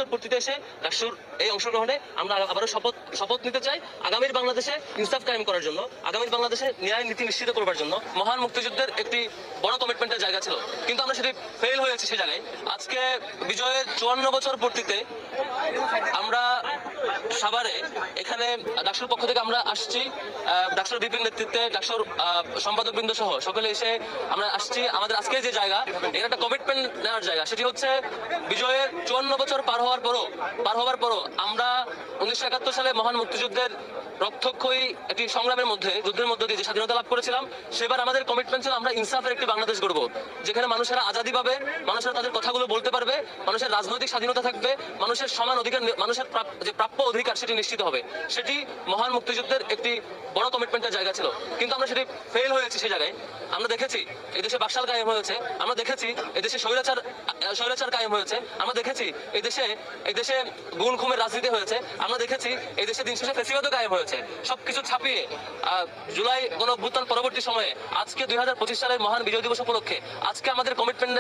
বছর পূর্তিতে এসে ডাকসুর এই অংশগ্রহণে আমরা আবারও শপথ নিতে চাই আগামীর বাংলাদেশে ইনসাফ কায়েম করার জন্য, আগামীর বাংলাদেশে ন্যায় নীতি নিশ্চিত করবার জন্য। মহান মুক্তিযুদ্ধের একটি বড় কমিটমেন্টের জায়গা ছিল, কিন্তু আমরা সেটি ফেল হয়েছি সেই জায়গায়। আজকে বিজয়ের 54 বছর পূর্তিতে আমরা সাভারে এখানে ডাকসুর পক্ষ থেকে আমরা আসছি, ডাকসুর বিপিন নেতৃত্বে ডাকসুর সম্পাদক বৃন্দ সহ সকলে এসে আমরা আসছি। আমাদের আজকে যে জায়গা, এখানে একটা কমিটমেন্ট নেওয়ার জায়গা, সেটি হচ্ছে বিজয়ের 54 বছর পার হওয়ার পরও আমরা 1971 সালে মহান মুক্তিযুদ্ধের রক্তক্ষয়ী একটি সংগ্রামের মধ্যে, যুদ্ধের মধ্যে দিয়ে যে স্বাধীনতা লাভ করেছিলাম, সেবার আমাদের কমিটমেন্ট ছিল আমরা ইনসাফের একটি বাংলাদেশ গড়ব, যেখানে মানুষেরা আজাদি পাবে, মানুষেরা তাদের কথাগুলো বলতে পারবে, মানুষের রাজনৈতিক স্বাধীনতা থাকবে, মানুষের সমান অধিকার, মানুষের যে প্রাপ্য অধিকার সেটি নিশ্চিত হবে। সেটি মহান মুক্তিযুদ্ধের একটি বড় কমিটমেন্টের জায়গা ছিল, কিন্তু আমরা সেটি ফেল হয়েছি সেই জায়গায়। আমরা দেখেছি এই দেশে বাকশাল কায়েম হয়েছে, আমরা দেখেছি এই দেশে স্বৈরাচার কায়েম হয়েছে, আমরা দেখেছি এই দেশে গুণ খুমের রাজনীতি হয়েছে, আমরা দেখেছি এই দেশে দিন শেষে ফ্যাসিবাদও কায়েম হয়েছে। সবকিছু ছাপিয়ে জুলাই গণ অভ্যুত্থান পরবর্তী সময়ে আজকে 2025 সালের মহান বিজয় দিবস উপলক্ষে আজকে আমাদের কমিটমেন্ট